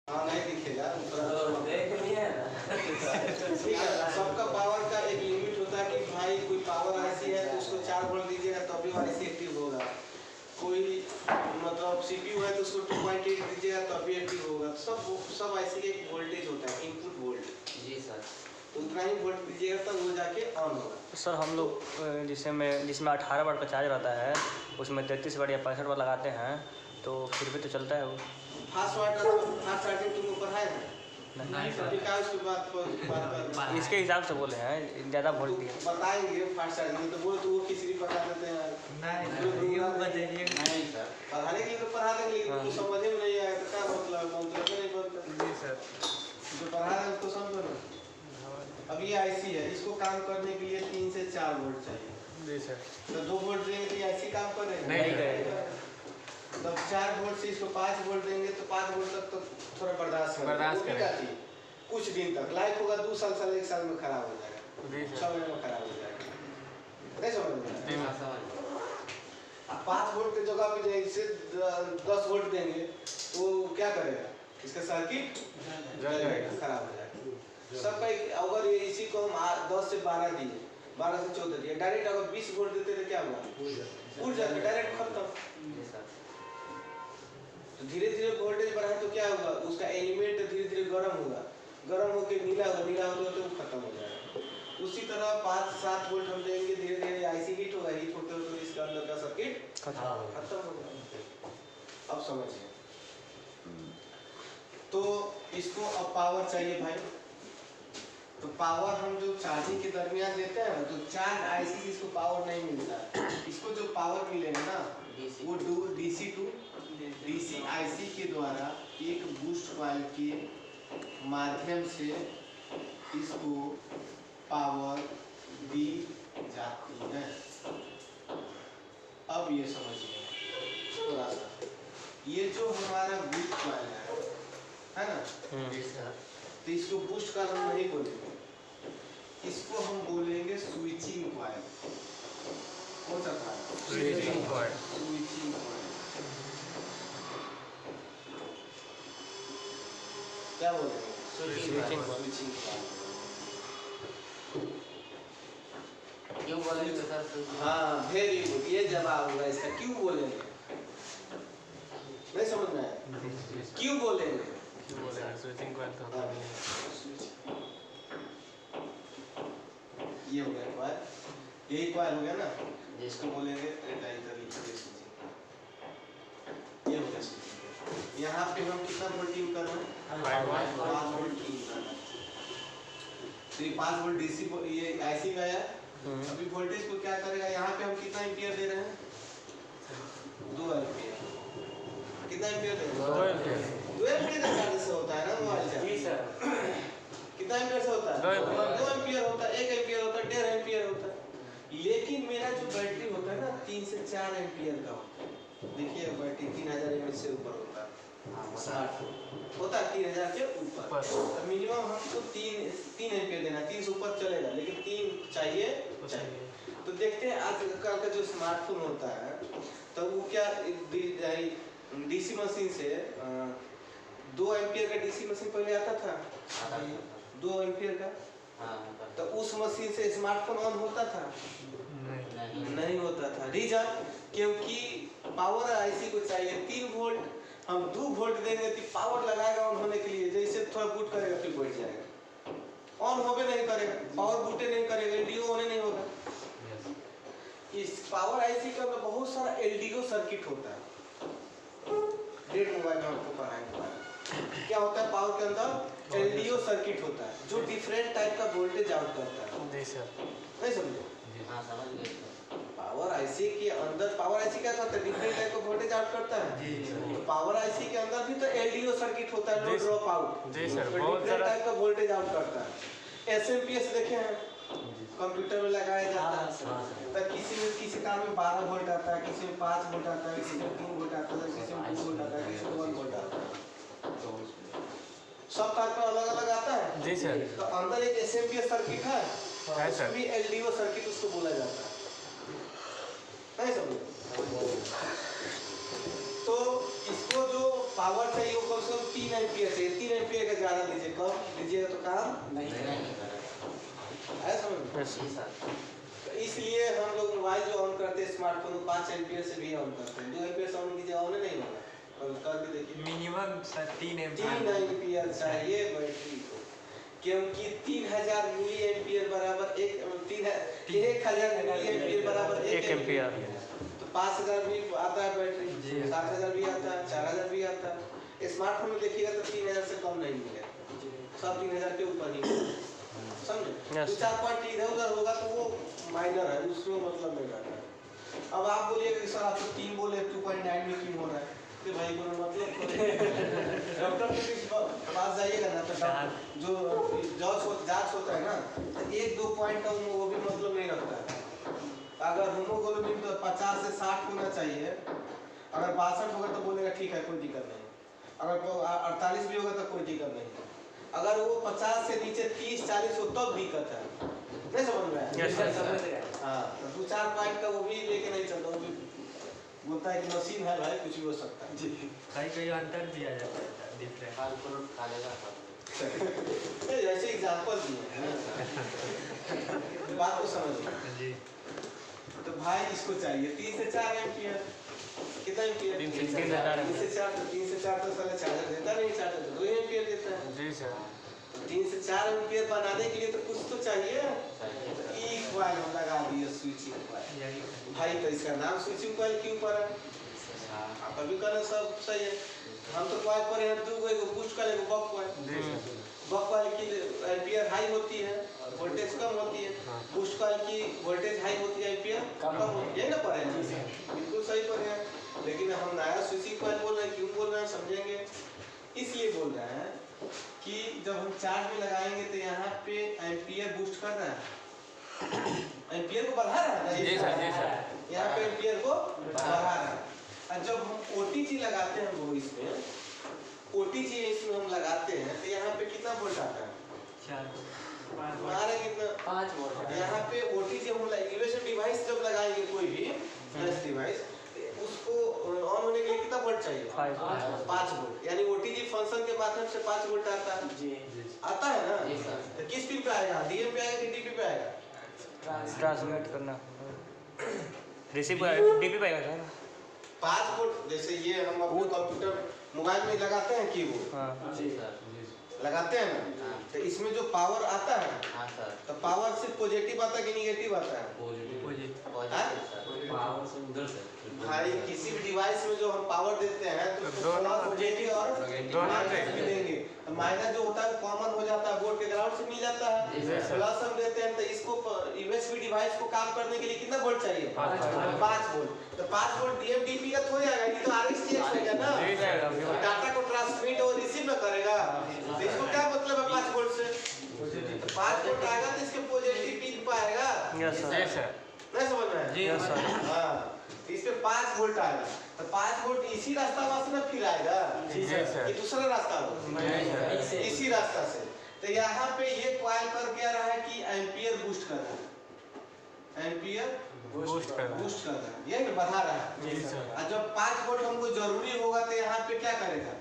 हाँ नहीं दिखेगा देख नहीं है ना। ठीक है, सबका पावर का एक लिमिट होता है कि भाई कोई पावर ऐसी है तो उसको 4 वोल्ट दीजिएगा तभी आईसी एक्टिव होगा। कोई मतलब सीपीयू है तो उसको 2.8 दीजिएगा तभी एक्टिव होगा। सब आईसी का एक वोल्टेज होता है, इनपुट वोल्ट। जी सर। तो उतना ही वोल्ट दीजिएगा तब वो जाके ऑन होगा। सर हम लोग जिसमें 18 वाट का चार्ज रहता है उसमें 33 वाट या 65 वाट लगाते हैं तो फिर भी तो चलता है वो। फास्ट चार्जिंग तुमको पढ़ाए हैं? नहीं सर। क्या उसकी बात इसके हिसाब से बोले हैं ज़्यादा वोल्ट दिए। बताएंगे फास्ट चार्जिंग तो बोलो तो वो किसी भी बता देते हैं। नहीं सर। पढ़ाने के लिए तो पढ़ा देंगे लेकिन उनको समझ में नहीं आया तो क्या मतलब नहीं बनता। जी सर। जो पढ़ा रहे हैं उसको समझो ना। अब ये आईसी है, इसको काम करने के लिए 3 से 4 वोल्ट चाहिए। जी सर। तो 2 वोल्ट देंगे तो ये आईसी काम करेगा नहीं करेगा। तब 4 वोल्ट से इसको 5 वोल्ट देंगे तो 5 वोल्ट तक तो थोड़ा बर्दाश्त करेगा कुछ दिन तक। लाइफ होगा 2 साल 1 साल में खराब हो जाएगा, 6 महीने में खराब हो जाएगा। नहीं समझ में आया? 5 वोल्ट की जगह पे जैसे 10 वोल्ट देंगे तो क्या करेगा? इसका सर्किट जलेगा, खराब हो जाएगा। सबका अगर ये इसी को हम 10 से 12 दिए, 12 से 14 दिए, डायरेक्ट अगर 20 वोल्ट देते तो क्या हुआ? उड़ जाएगा, डायरेक्ट खत्म। तो धीरे धीरे वोल्टेज बढ़ाए तो क्या होगा? उसका एलिमेंट धीरे धीरे गर्म होगा, गर्म होकर नीला होगा तो खत्म हो जाएगा। उसी तरह 5-7 वोल्ट हम देंगे, धीरे धीरे आईसी हीट होगा, हीट होते होते इसके अंदर का सर्किट खत्म होगा। अब समझिए। तो इसको अब पावर चाहिए भाई। तो पावर हम जो चार्जिंग के दरमियान देते हैं तो चार्ज आईसी से इसको पावर नहीं मिलता। इसको जो पावर मिलेगा ना वो डीसी टू डीसी आईसी के द्वारा एक बूस्ट कॉइल के माध्यम से इसको पावर दी जाती है। अब ये समझिए थोड़ा सा, ये जो हमारा बूस्ट कॉइल है ना, तो इसको बूस्ट कॉइल हम नहीं बोलेंगे, इसको हम बोलेंगे स्विचिंग कॉइल। कौन सा coil? Switching coil. Switching coil क्या बोलेंगे? Switching coil. क्यों बोलेंगे सर? हाँ वेरी गुड, ये जवाब होगा इसका। क्यों बोलेंगे? नहीं समझ में आया? क्यों बोलेंगे? स्विचिंग कॉइल तो ये हो गया कॉइल, यही कॉइल हो गया ना, जिसको बोलेंगे ये हो गया। यहाँ पे हम कितना वोल्ट यूज कर रहे हैं? 5 वोल्ट यूज कर रहे हैं। तो ये 5 वोल्ट डीसी ये आईसी में आया। अभी वोल्टेज को क्या करेगा? यहाँ पे हम कितना एम्पियर दे रहे हैं? 2 एम्पियर। कितना एम्पियर दे रहे हैं? 2 एम्पियर। 2 एम्पियर का चार्ज से होता है ना मोबाइल चार्ज? जी सर। कितना एम्पियर से होता है? 2 एम्पियर होता है, 1 एम्पियर होता है, 1.5 एम्पियर होता है। लेकिन मेरा जो बैटरी होता है ना 3 से 4 एम्पियर का होता है। देखिए बैटरी 3000 mAh से ऊपर होता है। स्मार्टफोन होता है 3000 के ऊपर। तो मिनिमम हमको 3 एम्पियर देना, 3 से ऊपर चलेगा लेकिन 3 चाहिए। तो देखते हैं आजकल का जो स्मार्टफोन होता है तो वो क्या डीसी मशीन से 2 एम्पियर का डीसी मशीन पहले आता था, 2 एम्पियर का। तो उस मशीन से स्मार्टफोन ऑन होता था? नहीं होता था। रीजन क्योंकि पावर आईसी को चाहिए 3 वोल्ट। हम 2 वोल्ट देंगे तो पावर लगाएगा ऑन होने के लिए, जैसे थोड़ा बूट करेगा फिर बैठ जाएगा, ऑन होवे नहीं करेगा, पावर बूटे नहीं करेगा, एलडीओ ऑन नहीं होगा। इस पावर आईसी के अंदर बहुत सारा एलडीओ सर्किट होता है। डेढ़ मोबाइल में आपको पढ़ाएंगे क्या होता है पावर के अंदर। एलडीओ सर्किट होता है जो डिफरेंट टाइप का वोल्टेज आउट करता है। जी सर। नहीं समझे? हाँ समझ गए। पावर आईसी के अंदर पावर आईसी क्या करता है? डिफरेंट टाइप का वोल्टेज आउट करता है। तो पावर आईसी के अंदर भी तो एलडीओ सर्किट होता है, नो ड्रॉप आउट। जी सर। बहुत सारा टाइप का वोल्टेज आउट करता है। एसएमपीएस देखे हैं, कंप्यूटर में लगाया जाता है। तो किसी कार में 12 वोल्ट आता है, किसी में 5 वोल्ट आता है, किसी में 3 वोल्ट आता है, किसी में 2 वोल्ट आता है, किसी में 1 वोल्ट आता है। सब टाइप का अलग अलग आता है। जी सर। तो अंदर एक एसएमपीएस सर्किट है, सर। भी एलडीओ सर्किट उसको बोला जाता है। नहीं समझे? तो इसको जो पावर चाहिए वो कम से कम 3 एम्पियर चाहिए, 3 एम्पियर का ज़्यादा दीजिए, कम दीजिएगा तो काम नहीं है, समझ में? जी सर। तो इसलिए हम लोग मोबाइल जो ऑन करते हैं स्मार्टफोन को 5 एम्पियर से भी ऑन करते हैं, 2 एम्पियर से ऑन कीजिए ऑन नहीं होगा, और करके देखिए मिनिमम 3 3 एम्पियर चाहिए बैटरी को, क्योंकि 3000 मिली एम्पियर बराबर 1000 मिली एम्पियर बराबर 1 एम्पियर। तो 5000 भी आता है बैटरी, 7000 भी आता है, 4000 भी आता है। स्मार्टफोन में देखिएगा तो 3000 से कम नहीं मिलेगा, सब 3000 के ऊपर ही समझे। Yes. 2-4 पॉइंट इधर उधर होगा तो वो माइनर है, उसमें मतलब नहीं रहता है। अब आप बोलिएगा कि सर आप तो 3 बोले 2.9 में क्यों हो रहा है, तो भाई कोई मतलब डॉक्टर के पास जाइएगा ना तो जो जांच होता है ना, तो 1-2 पॉइंट का वो भी मतलब नहीं रखता है। अगर हीमोग्लोबिन तो 50 से 60 होना चाहिए, अगर 62 होगा तो बोलेगा ठीक है कोई दिक्कत नहीं, अगर 48 भी होगा तो कोई दिक्कत नहीं, अगर वो 50 से नीचे 30-40 हो तब दिक्कत है, नहीं समझ में आया? Yes, sir. हाँ, तो 2-4 पॉइंट का वो भी लेके नहीं चलता, वो भी बोलता है कि मशीन है भाई कुछ भी हो सकता है। कई अंतर भी आ जाता है डिफरेंट। फल फ्रूट खा लेगा सब। ऐसे एग्जांपल दिए हैं, बात को समझिए। जी। तो भाई इसको चाहिए 3 से 4 एम्पियर, कितना एम्पियर? 3 से 4 3 से 4 तो साला चार्जर देता नहीं, चार्जर तो 2 एम्पियर देता है। जी सर। 3 से 4 एम्पियर बनाने के लिए तो कुछ तो चाहिए। ई कॉइल हम लगा दिए, स्विचिंग कॉइल। भाई तो इसका नाम स्विचिंग कॉइल क्यों पड़ा? आप अभी कहना सब सही है, हम तो कॉइल पर हैं 2 गो, एगो बूस्ट कॉइल एगो बक कॉइल। बक कॉइल की एम्पियर हाई होती है, वोल्टेज कम होती है, बूस्ट कॉइल की वोल्टेज हाई होती है, एम्पियर कम होती है, यही ना पढ़े हैं? बिल्कुल सही पढ़े हैं, लेकिन हम नया स्विचिंग कॉइल बोल रहे हैं, क्यों बोल रहे हैं समझेंगे। इसलिए बोल रहे हैं कि जब हम चार्ज में लगाएंगे तो यहाँ पे एम्पियर बूस्ट कर रहा है, एम्पियर को बढ़ा रहा है, जी सर। यहाँ पे एम्पियर को बढ़ा रहा है। और जब हम OTG लगाते हैं वो इसमें OTG इसमें हम लगाते हैं तो यहाँ पे कितना वोल्ट आता है? हमारा कितना? 5 वोल्ट। यहाँ पे OTG हम इलेक्ट्रिक डिवाइस जब लगाएंगे कोई भी डिवाइस, उसको ऑन होने के लिए कितना वोल्ट चाहिए? 5 वोल्ट। यानी OTG फंक्शन के माध्यम से 5 वोल्ट आता है। जी आता है ना? जी सर। तो किस पिन पे आएगा? DM पे आएगा कि DP पे आएगा? ट्रांसमिट करना, रिसीव DP पे आएगा सर। 5 वोल्ट जैसे ये हम अपने कंप्यूटर मोबाइल में लगाते हैं कीबोर्ड, हाँ जी सर। लगाते हैं ना, तो इसमें जो पावर आता है हाँ सर। तो पावर सिर्फ पॉजिटिव आता है कि निगेटिव आता है? Positive sir. पावर से उधर से। भाई किसी भी डिवाइस में जो हम पावर देते हैं तो उसको थोड़ा पॉजिटिव और माइनस भी देंगे, तो माइनस जो होता है कॉमन हो जाता है, बोर्ड के ग्राउंड से मिल जाता है। प्लस हम देते हैं तो इसको USB डिवाइस को काम करने के लिए कितना वोल्ट चाहिए? 5 वोल्ट। तो 5 वोल्ट DM DP का थोड़ी आएगा, ये तो RX होगा ना, डाटा को ट्रांसमिट और रिसीव न करेगा, तो इसको क्या मतलब है 5 वोल्ट से? 5 वोल्ट आएगा तो इसके पॉजिटिव पिन पे आएगा, यस सर। नहीं समझ में? जी सर। हाँ, इस पे 5 वोल्ट आएगा, तो 5 वोल्ट इसी रास्ता से ना फिर आएगा कि दूसरा रास्ता हो? इसी रास्ता से। तो यहाँ पे ये कॉइल कर क्या रहा है कि एम्पियर बूस्ट कर रहा है, एम्पियर बूस्ट कर रहा है, ये बढ़ा रहा है। और जब 5 वोल्ट हमको जरूरी होगा तो यहाँ पे क्या करेगा?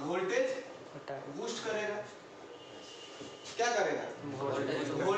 वोल्टेज बूस्ट करेगा, क्या करेगा?